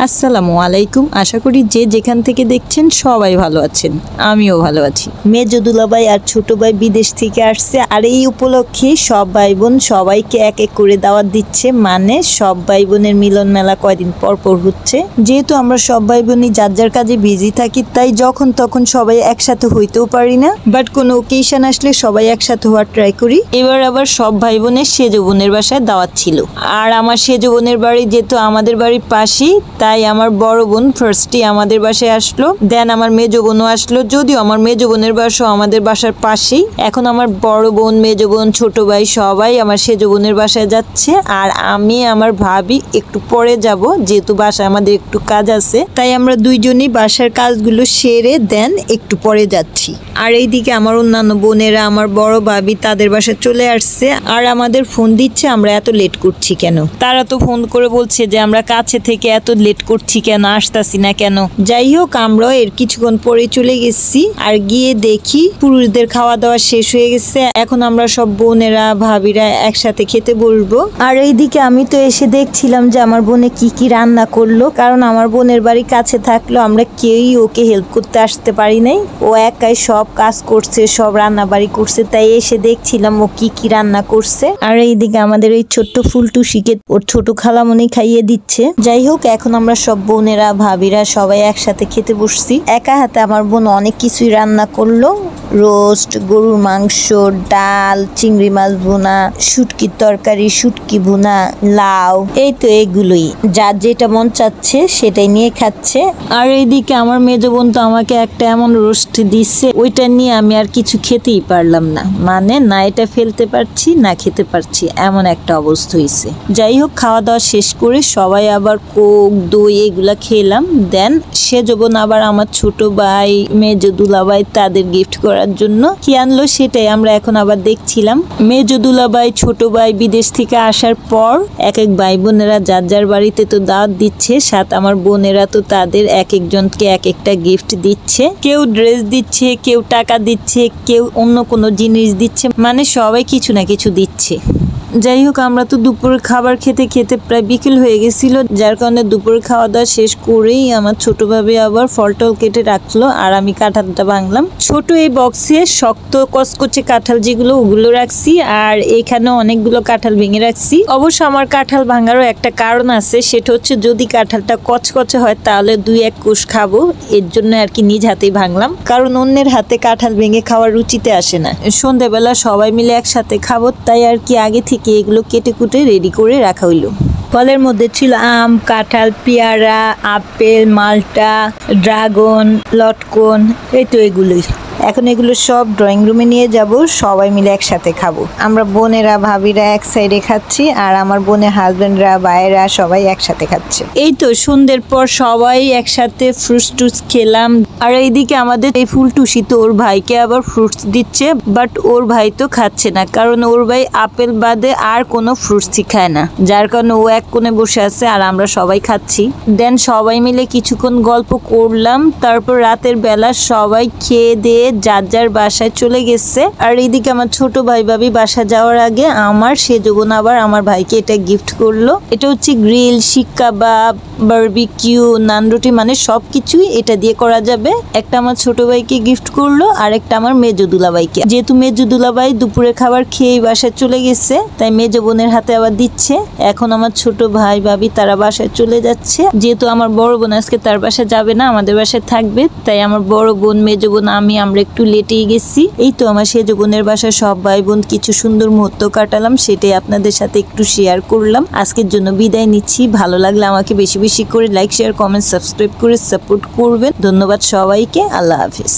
আসসালামু আলাইকুম। আশা করি যে যেখান থেকে দেখছেন সবাই ভালো আছেন, আমিও ভালো আছি। মেজো দুলাভাই আর ছোট ভাই বিদেশ থেকে আসছে, আর এই উপলক্ষে সব ভাই বোন সবাইকে এক এক করে দাওয়াত দিচ্ছে। মানে সব ভাই বোনের মিলন মেলা কয়দিন পর পর হচ্ছে। যেহেতু আমরা সব ভাই বোনই যার যার কাজে বিজি থাকি, তাই যখন তখন সবাই একসাথে হইতেও পারি না, বাট কোনো ওকেশন আসলে সবাই একসাথে হওয়ার ট্রাই করি। এবার আবার সব ভাই বোনের সেজো বোনের বাসায় দাওয়াত ছিল, আর আমার সেজো বোনের বাড়ি যেহেতু আমাদের বাড়ির পাশেই, তাই আমার বড় বোন ফার্স্টে আমাদের বাসায় আসলো, দেন আমার মেজো বোনও আসলো। যদিও আমার মেজো বোনের বাসা আমাদের বাসার পাশেই। এখন আমার বড় বোন, মেজো বোন, ছোট ভাই সবাই আমার সেজো বোনের বাসায় যাচ্ছে, আর আমি আমার ভাবি একটু পরে যাব, যেহেতু বাসায় আমাদের একটু কাজ আছে, তাই আমরা দুইজনই বাসার কাজগুলো সেরে দেন একটু পরে যাচ্ছি। আর এইদিকে আমার অন্যান্য বোনেরা, আমার বড় ভাবি তাদের বাসায় চলে আসছে, আর আমাদের ফোন দিচ্ছে আমরা এত লেট করছি কেন। তারা তো ফোন করে বলছে যে আমরা কাছে থেকে এত লেট করছি কেন, আসতাছি না কেন। যাই হোক, আমরা এর কিছুক্ষণ পরে চলে গেছি, আর গিয়ে দেখি পুরুষদের খাওয়া দাওয়া শেষ হয়ে গেছে। এখন আমরা সব বোনেরা ভাবিরা একসাথে খেতে বসবো। আর এইদিকে আমি তো এসে দেখছিলাম যে আমার বোনে কি কি রান্না করলো, কারণ আমার বোনের বাড়ি কাছে থাকলো আমরা কেউই ওকে হেল্প করতে আসতে পারি নাই। ও একাই সব কাজ করছে, সব রান্না বাড়ি করছে, তাই এসে দেখছিলাম ও কি কি রান্না করছে। আর এইদিকে আমাদের এই ছোট্ট ফুলটুসিকে ওর ছোট খালামণি খাইয়ে দিচ্ছে। যাই হোক, এখন আমরা সব বোনেরা ভাবিরা সবাই একসাথে খেতে বসছি। একা হাতে আমার বোন অনেক কিছুই রান্না করলো, রোস্ট, গরুর মাংস, ডাল, চিংড়ি মাছ ভুনা, শুটকির তরকারি, শুটকি ভুনা, লাউ, এই তো এগুলোই। যার যেটা মন চাচ্ছে সেটাই নিয়ে খাচ্ছে। আর এইদিকে আমার মেজো বোন তো আমাকে একটা এমন রোস্ট দিচ্ছে, ওইটা নিয়ে আমি আর কিছু খেতেই পারলাম না। মানে না এটা ফেলতে পারছি না খেতে পারছি, এমন একটা অবস্থা হয়েছে। যাই হোক, খাওয়া দাওয়া শেষ করে সবাই আবার কোক, দই এগুলা খেলাম। দেন সেজো বোন আবার আমার ছোট ভাই, মেজো দুলাভাই তাদের গিফট করার জন্য কি আনলো সেটাই আমরা এখন আবার দেখছিলাম। মেজো দুলাভাই, ছোট ভাই বিদেশ থেকে আসার পর এক এক ভাই বোনেরা যার যার বাড়িতে তো দাওয়াত দিচ্ছে, সাথে আমার বোনেরা তো তাদের এক একজনকে এক একটা গিফট দিচ্ছে। কেউ ড্রেস দিচ্ছে, কেউ টাকা দিচ্ছে, কেউ অন্য কোনো জিনিস দিচ্ছে, মানে সবাই কিছু না কিছু দিচ্ছে। যাই হোক, আমরা তো দুপুরের খাবার খেতে খেতে প্রায় বিকেল হয়ে গেছিল, যার কারণে দুপুরের খাওয়া দাওয়া শেষ করেই আমার ছোট ভাবে আবার ফল টল কেটে রাখলো, আর আমি কাঁঠালটা ভাঙলাম। ছোট এই বক্সে শক্ত কচকচে কাঁঠাল যেগুলো, ওগুলো রাখছি, আর এখানে অনেকগুলো কাঁঠাল ভেঙে রাখছি। অবশ্য আমার কাঁঠাল ভাঙারও একটা কারণ আছে, সেটা হচ্ছে যদি কাঁঠালটা কচকচে হয় তাহলে 2-1 কোষ খাবো, এর জন্য আর কি নিজ হাতেই ভাঙলাম, কারণ অন্যের হাতে কাঁঠাল ভেঙে খাওয়ার রুচিতে আসে না। সন্ধ্যাবেলা সবাই মিলে একসাথে খাবো, তাই আর কি আগে থেকে এগুলো কেটে কুটে রেডি করে রাখা হইলো। ফলের মধ্যে ছিল আম, কাঁঠাল, পেয়ারা, আপেল, মাল্টা, ড্রাগন, লটকন, এই তো এগুলোই। এখন এগুলো সব ড্রয়িং রুমে নিয়ে যাব, সবাই মিলে একসাথে খাবো। আমরা বোনেরা ভাবিরা এক সাইডে খাচ্ছি, আর আমার বোনের হাজবেন্ডরা, ভাইয়েরা সবাই একসাথে খাচ্ছে। এই তো সন্ধ্যের পর সবাই একসাথে ফ্রুটস টুটস খেলাম। আর এইদিকে আমাদের এই ফুলটুসি তো ওর ভাইকে আবার ফ্রুটস দিচ্ছে, বাট ওর ভাই তো খাচ্ছে না, কারণ ওর ভাই আপেল বাদে আর কোনো ফ্রুটসই খায় না, যার কারণে ও এক কোণে বসে আছে আর আমরা সবাই খাচ্ছি। দেন সবাই মিলে কিছুক্ষণ গল্প করলাম, তারপর রাতের বেলা সবাই খেয়ে দিয়ে যার যার বাসায় চলে গেছে। আর এইদিকে আমার ছোট ভাই ভাবি বাসা যাওয়ার আগে আমার সেজো বোন আবার আমার ভাইকে এটা গিফট করলো। এটা হচ্ছে গ্রিল, শিক কাবাব, বারবিকিউ, নান রুটি, মানে সবকিছুই এটা দিয়ে করা যাবে। একটা আমার ছোট ভাইকে গিফট করলো, আর একটা আমার মেজো দুলাভাইকে। যেহেতু মেজো দুলাভাই দুপুরে খাবার খেয়ে বাসায় চলে গেছে, তাই মেজো বোনের হাতে আবার দিচ্ছে। এখন আমার ছোট ভাই ভাবি তারা বাসায় চলে যাচ্ছে, যেহেতু আমার বড় বোন আজকে তার বাসায় যাবে না, আমাদের বাসায় থাকবে, তাই আমার বড় বোন, মেজো বোন, আমরা একটু লেটেই গেছি। এই তো আমার সেজো বোনের বাসায় সব ভাই বোন কিছু সুন্দর মুহূর্ত কাটালাম, সেটাই আপনাদের সাথে একটু শেয়ার করলাম। আজকের জন্য বিদায় নিচ্ছি। ভালো লাগলে আমাকে বেশি বেশি করে লাইক, শেয়ার, কমেন্ট, সাবস্ক্রাইব করে সাপোর্ট করবেন। ধন্যবাদ সবাইকে। আল্লাহ হাফিজ।